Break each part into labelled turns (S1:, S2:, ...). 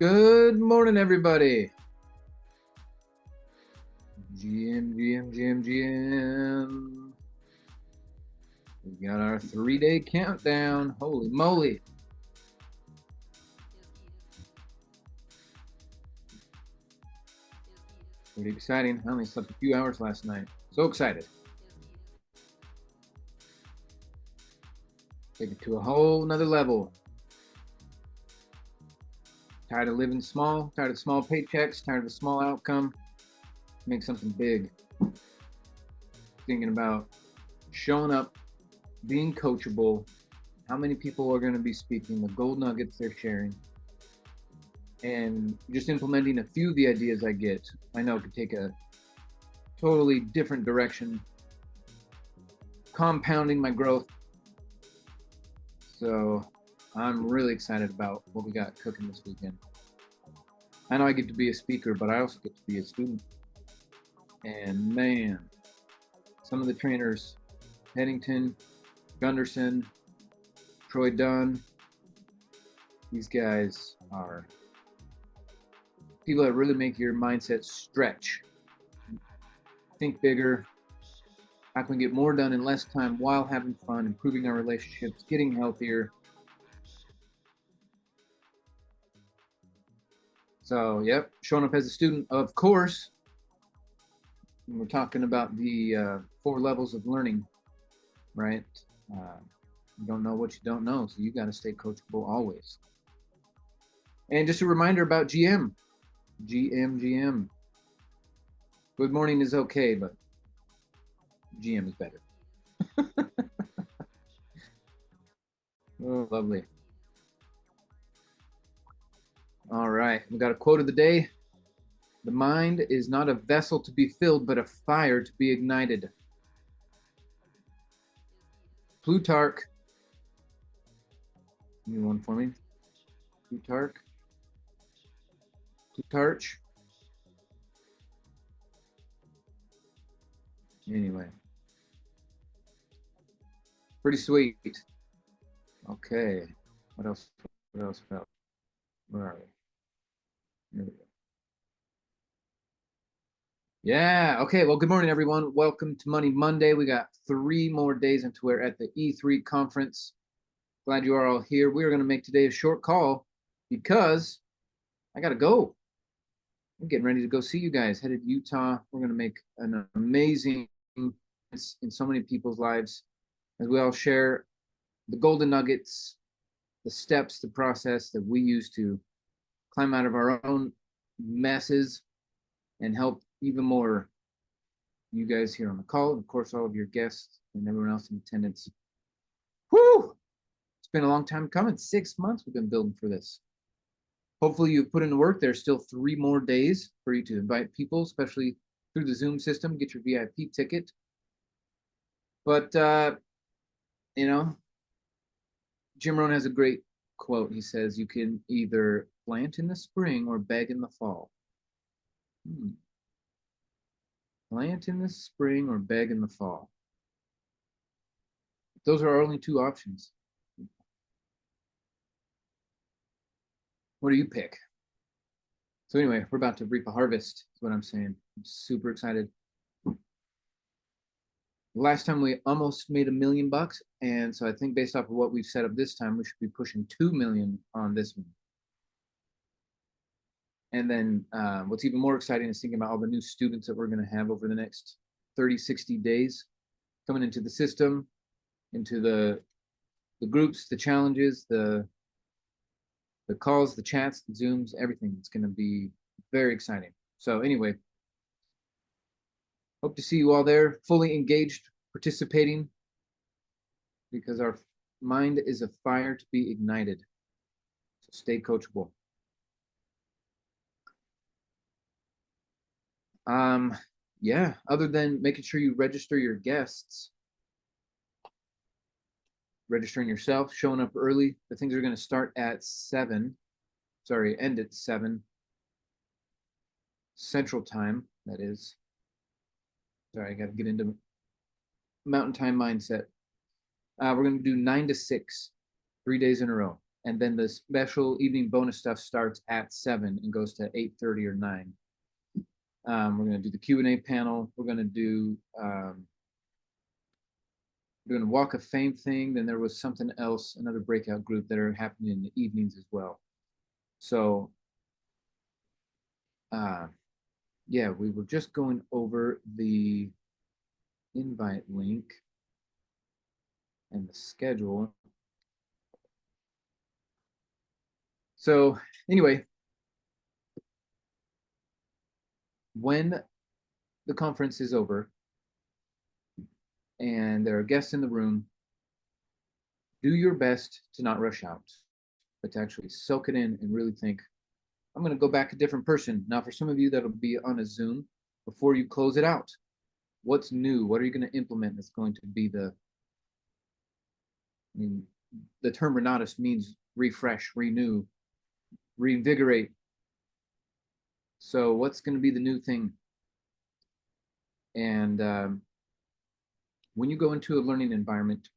S1: Good morning, everybody. GM. We got our 3-day countdown. Holy moly. Pretty exciting. I only slept a few hours last night. So excited. Take it to a whole nother level. Tired of living small, tired of small paychecks, tired of a small outcome. Make something big. Thinking about showing up, being coachable, how many people are going to be speaking, the gold nuggets they're sharing, and just implementing a few of the ideas I get. I know it could take a totally different direction, compounding my growth. So I'm really excited about what we got cooking this weekend. I know I get to be a speaker, but I also get to be a student. And man, some of the trainers, Pennington, Gunderson, Troy Dunn, these guys are people that really make your mindset stretch. Think bigger. How can we get more done in less time while having fun, improving our relationships, getting healthier? So, yep, showing up as a student, of course. We're talking about the 4 levels of learning, right? You don't know what you don't know, so you got to stay coachable always. And just a reminder about GM. GM. Good morning is okay, but GM is better. Oh, lovely. All right, we got a quote of the day. The mind is not a vessel to be filled, but a fire to be ignited. Plutarch. Give me one for me. Plutarch. Anyway. Pretty sweet. Okay. What else? Where are we? Here we go. Yeah. Okay. Well, good morning, everyone. Welcome to Money Monday. We got 3 more days until we're at the E3 conference. Glad you are all here. We're going to make today a short call because I got to go. I'm getting ready to go see you guys. Headed to Utah. We're going to make an amazing in so many people's lives as we all share the golden nuggets, the steps, the process that we use to climb out of our own messes and help even more you guys here on the call, and of course all of your guests and everyone else in attendance. Whew! It's been a long time coming. 6 months we've been building for this. Hopefully you've put in the work. There's still 3 more days for you to invite people, especially through the Zoom system. Get your VIP ticket. But you know, Jim Rohn has a great quote. He says, you can either plant in the spring or beg in the fall. Plant in the spring or beg in the fall. Those are our only 2 options. What do you pick? So anyway, we're about to reap a harvest, is what I'm saying. I'm super excited. Last time we almost made $1 million, and so I think based off of what we've set up this time, we should be pushing 2 million on this one. And then what's even more exciting is thinking about all the new students that we're going to have over the next 30, 60 days coming into the system, into the groups, the challenges, the calls, the chats, the Zooms, everything. It's going to be very exciting. So anyway, hope to see you all there, fully engaged, participating, because our mind is a fire to be ignited. So stay coachable. Yeah, other than making sure you register your guests, registering yourself, showing up early. The things are going to start at 7. Sorry, end at 7 Central Time, that is. Sorry, I got to get into Mountain Time mindset. We're going to do 9 to 6, 3 days in a row. And then the special evening bonus stuff starts at 7 and goes to 8:30 or 9. We're going to do the Q&A panel. We're going to do doing a Walk of Fame thing. Then there was something else, another breakout group that are happening in the evenings as well. So, yeah, we were just going over the invite link and the schedule. So anyway, when the conference is over and there are guests in the room, do your best to not rush out, but to actually soak it in and really think, I'm going to go back a different person. Now, for some of you, that'll be on a Zoom. Before you close it out, what's new? What are you going to implement that's going to be the term Renatus means refresh, renew, reinvigorate. So what's going to be the new thing? And when you go into a learning environment,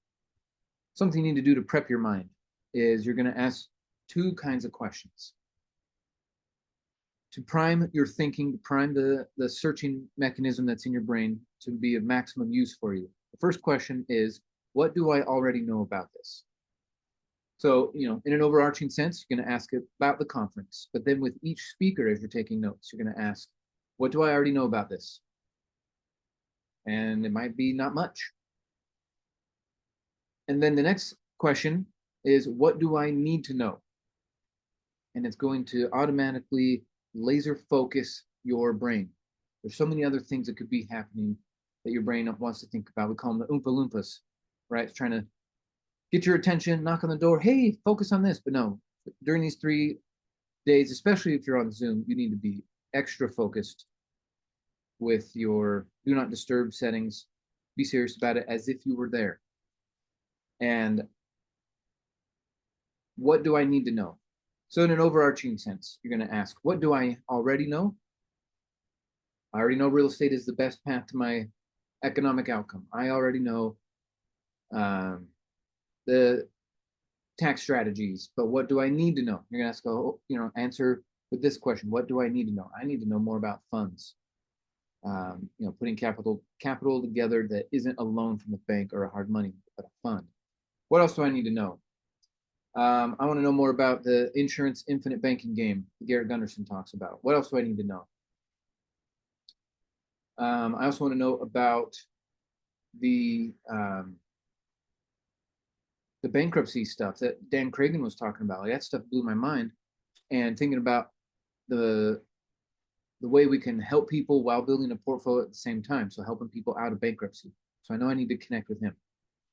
S1: something you need to do to prep your mind is you're going to ask two kinds of questions. To prime your thinking, to prime the searching mechanism that's in your brain to be of maximum use for you. The first question is, what do I already know about this? So, in an overarching sense, you're going to ask about the conference, but then with each speaker, as you're taking notes, you're going to ask, what do I already know about this? And it might be not much. And then the next question is, what do I need to know? And it's going to automatically laser focus your brain. There's so many other things that could be happening that your brain wants to think about. We call them the Oompa Loompas, right? It's trying to get your attention, knock on the door, hey, focus on this. But no, during these 3 days, especially if you're on Zoom, you need to be extra focused with your do not disturb settings. Be serious about it as if you were there. And what do I need to know? So in an overarching sense, you're going to ask, what do I already know? I already know real estate is the best path to my economic outcome. I already know the tax strategies, but what do I need to know? You're going to ask, answer with this question. What do I need to know? I need to know more about funds. Putting capital together that isn't a loan from the bank or a hard money, but a fund. What else do I need to know? I want to know more about the insurance infinite banking game Garrett Gunderson talks about. What else do I need to know? I also want to know about the bankruptcy stuff that Dan Craigan was talking about. Like, that stuff blew my mind. And thinking about the way we can help people while building a portfolio at the same time. So helping people out of bankruptcy. So I know I need to connect with him.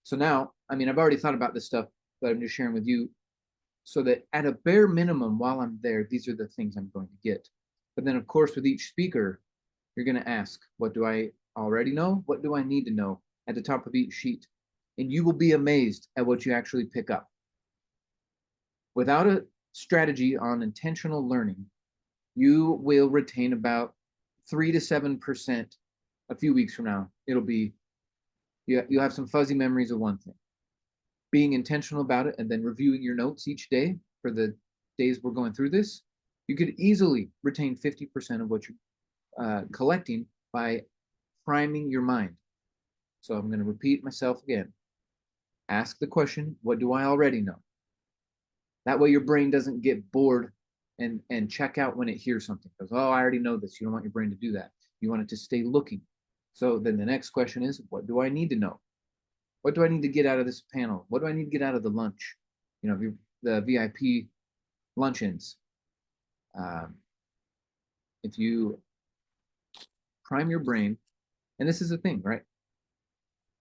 S1: So now, I've already thought about this stuff, but I'm just sharing with you so that at a bare minimum, while I'm there, these are the things I'm going to get. But then, of course, with each speaker, you're going to ask, what do I already know? What do I need to know at the top of each sheet? And you will be amazed at what you actually pick up. Without a strategy on intentional learning, you will retain about 3 to 7% a few weeks from now. It'll be, you'll have some fuzzy memories of one thing. Being intentional about it and then reviewing your notes each day for the days we're going through this, you could easily retain 50% of what you're collecting by priming your mind. So I'm going to repeat myself again. Ask the question, what do I already know? That way your brain doesn't get bored and check out when it hears something. It goes, oh, I already know this. You don't want your brain to do that. You want it to stay looking. So then the next question is, what do I need to know? What do I need to get out of this panel? What do I need to get out of the lunch? The VIP luncheons. If you prime your brain, and this is the thing, right?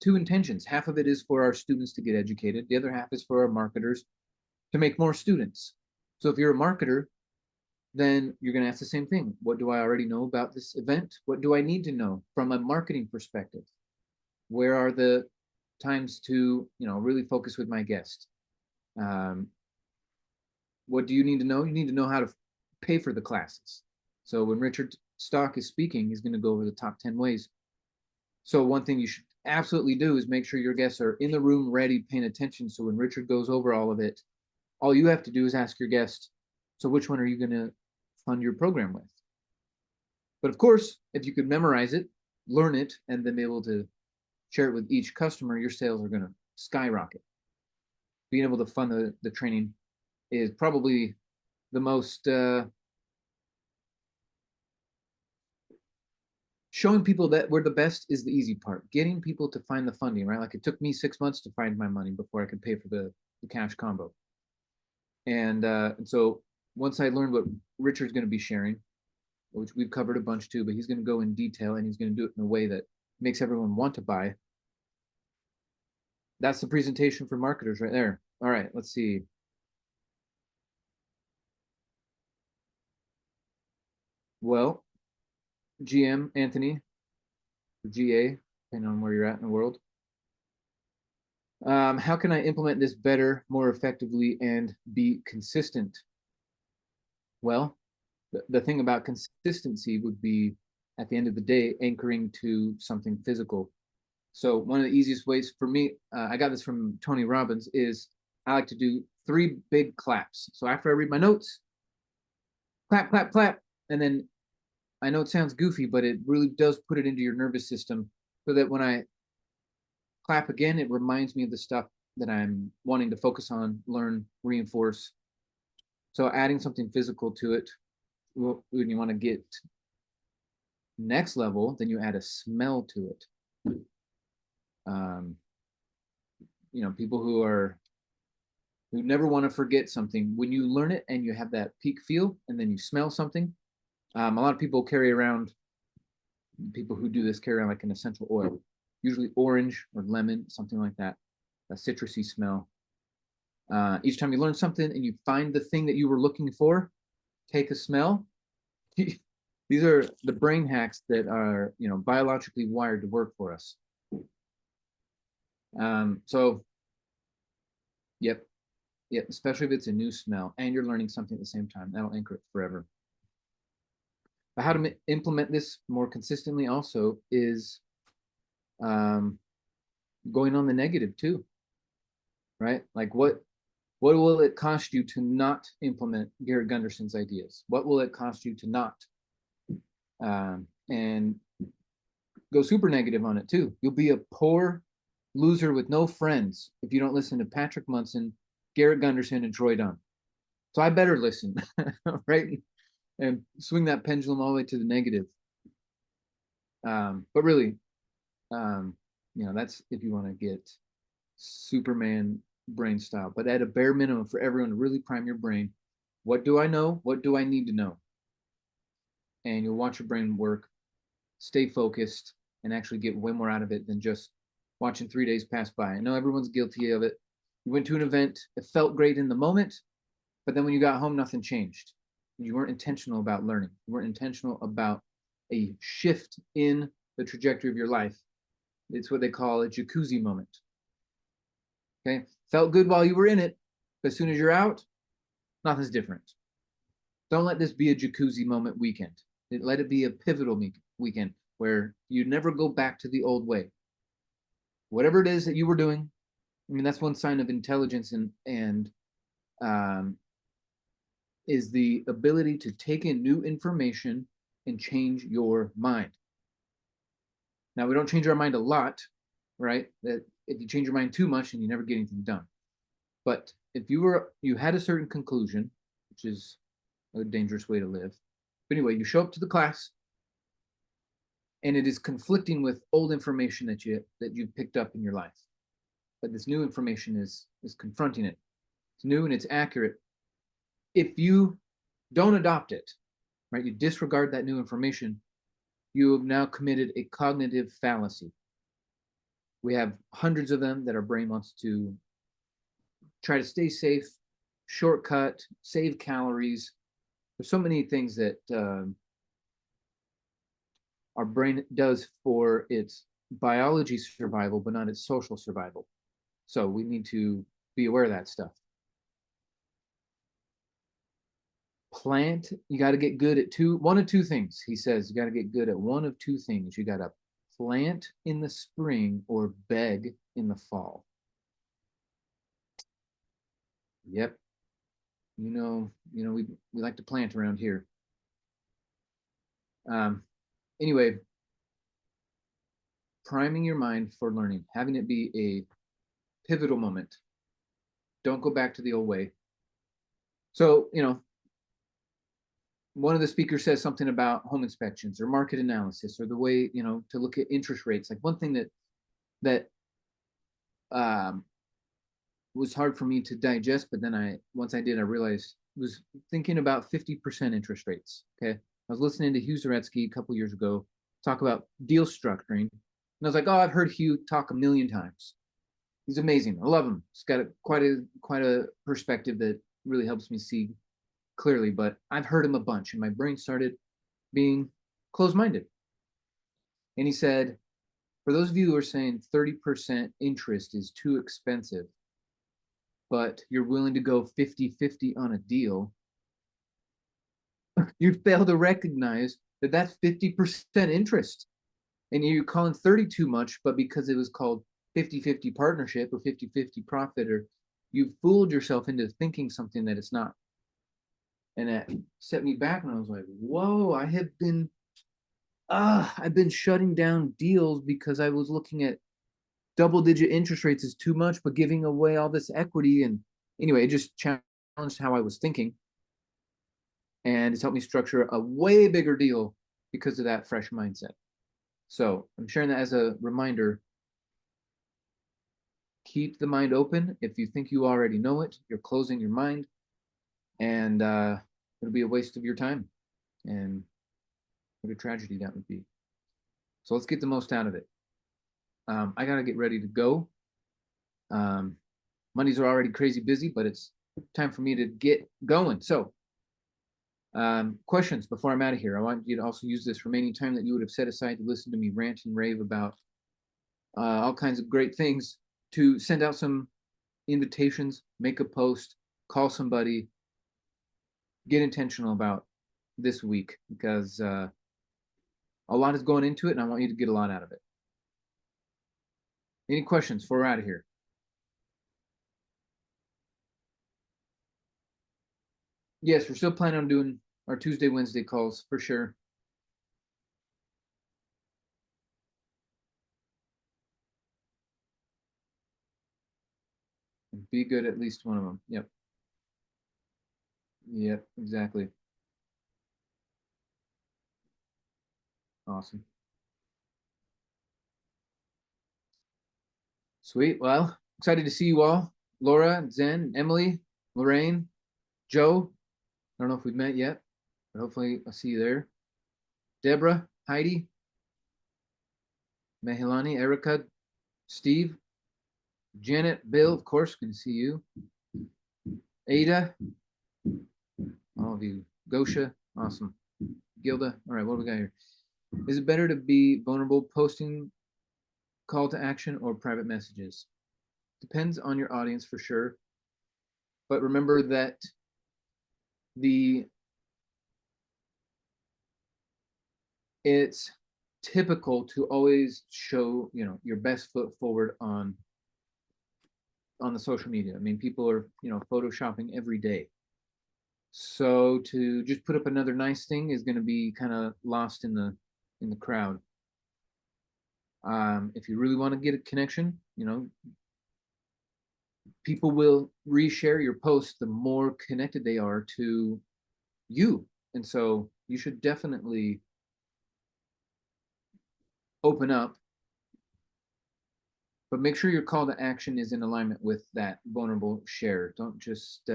S1: 2 intentions. Half of it is for our students to get educated. The other half is for our marketers to make more students. So if you're a marketer, then you're going to ask the same thing. What do I already know about this event? What do I need to know from a marketing perspective? Where are the times to, really focus with my guest? What do you need to know? You need to know how to pay for the classes. So when Richard Stock is speaking, he's going to go over the top 10 ways. So one thing you should absolutely do is make sure your guests are in the room ready, paying attention. So when Richard goes over all of it, All you have to do is ask your guest, so which one are you going to fund your program with? But of course, if you could memorize it, learn it, and then be able to share it with each customer, your sales are going to skyrocket. Being able to fund the training is probably the most showing people that we're the best is the easy part. Getting people to find the funding, right? Like it took me 6 months to find my money before I could pay for the cash combo. And so once I learned what Richard's going to be sharing, which we've covered a bunch too, but he's going to go in detail and he's going to do it in a way that makes everyone want to buy. That's the presentation for marketers right there. All right, let's see. Well, GM Anthony, GA, depending on where you're at in the world. How can I implement this better, more effectively, and be consistent? Well, the thing about consistency would be, at the end of the day, anchoring to something physical. So one of the easiest ways for me, I got this from Tony Robbins, is I like to do 3 big claps. So after I read my notes, clap, clap, clap. And then I know it sounds goofy, but it really does put it into your nervous system so that when I clap again, it reminds me of the stuff that I'm wanting to focus on, learn, reinforce. So adding something physical to it, when you want to get next level, then you add a smell to it. People who never want to forget something, when you learn it and you have that peak feel and then you smell something, a lot of people carry around, people who do this carry around like an essential oil, usually orange or lemon, something like that, a citrusy smell. Each time you learn something and you find the thing that you were looking for, take a smell. These are the brain hacks that are, biologically wired to work for us. So, yep, especially if it's a new smell and you're learning something at the same time, that'll anchor it forever. But how to implement this more consistently also is going on the negative too, right? Like what will it cost you to not implement Garrett Gunderson's ideas? What will it cost you to not? And go super negative on it too. You'll be a poor loser with no friends if you don't listen to Patrick Munson, Garrett Gunderson, and Troy Dunn. So I better listen, right? And swing that pendulum all the way to the negative. But really, that's if you want to get Superman brain style. But at a bare minimum, for everyone to really prime your brain, what do I know? What do I need to know? And you'll watch your brain work, stay focused, and actually get way more out of it than just watching 3 days pass by. I know everyone's guilty of it. You went to an event, it felt great in the moment, but then when you got home, nothing changed. You weren't intentional about learning. You weren't intentional about a shift in the trajectory of your life. It's what they call a jacuzzi moment. Okay, felt good while you were in it, but as soon as you're out, nothing's different. Don't let this be a jacuzzi moment weekend. Let it be a pivotal weekend where you never go back to the old way. Whatever it is that you were doing, that's one sign of intelligence and is the ability to take in new information and change your mind. Now, we don't change our mind a lot, right? That if you change your mind too much, then you never get anything done. But if you had a certain conclusion, which is a dangerous way to live. But anyway, you show up to the class and it is conflicting with old information that you've picked up in your life. But this new information is confronting it. It's new and it's accurate. If you don't adopt it, right, you disregard that new information, you have now committed a cognitive fallacy. We have hundreds of them that our brain wants to try to stay safe, shortcut, save calories. There's so many things that our brain does for its biology survival, but not its social survival. So we need to be aware of that stuff. You got to get good at one of two things. He says you got to get good at one of two things. You got to plant in the spring or beg in the fall. Yep. we like to plant around here. Anyway, priming your mind for learning, having it be a pivotal moment. Don't go back to the old way. So, one of the speakers says something about home inspections or market analysis or the way, to look at interest rates. Like one thing that was hard for me to digest, but then once I did, I realized was thinking about 50% interest rates. Okay. I was listening to Hugh Zaretsky a couple years ago talk about deal structuring. And I was like, oh, I've heard Hugh talk a million times. He's amazing. I love him. He's got quite a perspective that really helps me see clearly, but I've heard him a bunch and my brain started being closed-minded. And he said, for those of you who are saying 30% interest is too expensive, but you're willing to go 50-50 on a deal, you fail to recognize that that's 50% interest. And you're calling 30 too much, but because it was called 50-50 partnership or 50-50 profit, or you fooled yourself into thinking something that it's not. And that set me back, and I was like, whoa, I've been shutting down deals because I was looking at double-digit interest rates is too much, but giving away all this equity. And anyway, it just challenged how I was thinking. And it's helped me structure a way bigger deal because of that fresh mindset. So I'm sharing that as a reminder. Keep the mind open. If you think you already know it, you're closing your mind, and it'll be a waste of your time. And what a tragedy that would be. So let's get the most out of it. I got to get ready to go. Mondays are already crazy busy, but it's time for me to get going. So questions before I'm out of here. I want you to also use this remaining time that you would have set aside to listen to me rant and rave about all kinds of great things, to send out some invitations, make a post, call somebody, get intentional about this week, because a lot is going into it and I want you to get a lot out of it. Any questions before we're out of here? Yes, we're still planning on doing our Tuesday, Wednesday calls for sure. Be good at least one of them. Yep. Yep, exactly. Awesome. Sweet. Well, excited to see you all. Laura, Zen, Emily, Lorraine, Joe. I don't know if we've met yet, but hopefully I'll see you there. Deborah, Heidi, Mehelani, Erica, Steve, Janet, Bill, of course, good to see you. Ada, all of you. Gosha, awesome. Gilda, all right, what do we got here? Is it better to be vulnerable posting call to action or private messages? Depends on your audience for sure. But remember that it's typical to always show, your best foot forward on the social media. I mean, people are, photoshopping every day. So to just put up another nice thing is going to be kind of lost in the crowd. If you really want to get a connection, people will reshare your posts the more connected they are to you. And so you should definitely open up, but make sure your call to action is in alignment with that vulnerable share. Don't just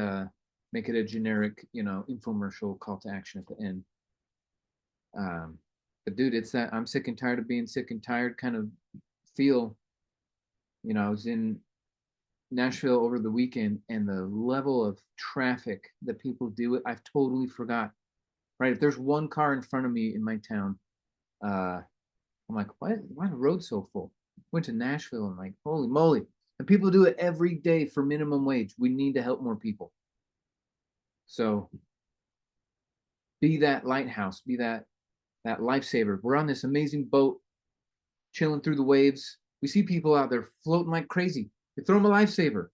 S1: make it a generic, infomercial call to action at the end. But dude, it's that I'm sick and tired of being sick and tired kind of feel. I was in Nashville over the weekend, and the level of traffic that people do it, I've totally forgot. Right? If there's one car in front of me in my town, I'm like, why are the roads so full? Went to Nashville and like, holy moly. And people do it every day for minimum wage. We need to help more people. So be that lighthouse, be that lifesaver. We're on this amazing boat, chilling through the waves. We see people out there floating like crazy. You throw them a lifesaver.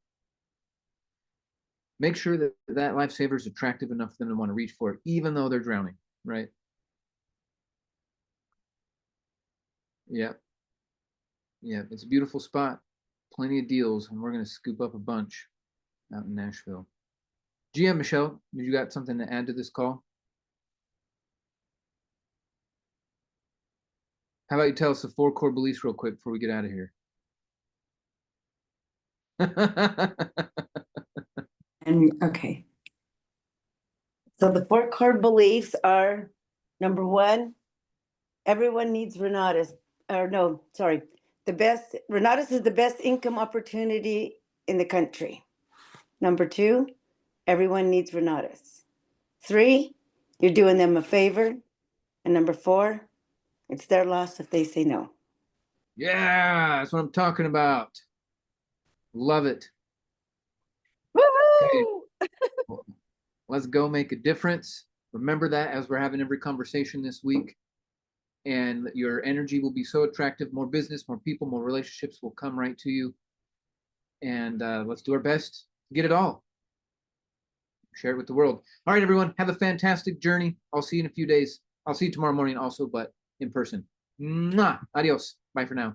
S1: make sure that that lifesaver is attractive enough for them to want to reach for it, even though they're drowning, right? Yeah. Yeah, it's a beautiful spot. Plenty of deals, and we're going to scoop up a bunch out in Nashville. GM Michelle, did you got something to add to this call? How about you tell us the 4 core beliefs real quick before we get out of here?
S2: And okay. So the 4 core beliefs are, number 1, everyone needs Renatus. Or no, sorry. Renatus is the best income opportunity in the country. Number 2, everyone needs Renatus. 3, you're doing them a favor. And number 4, it's their loss if they say no.
S1: Yeah, that's what I'm talking about. Love it.
S2: Woo!
S1: Well, let's go make a difference. Remember that as we're having every conversation this week. And your energy will be so attractive. More business, more people, more relationships will come right to you. And let's do our best to get it all. Share it with the world. All right, everyone, have a fantastic journey. I'll see you in a few days. I'll see you tomorrow morning also, but in person. Mwah! Adios. Bye for now.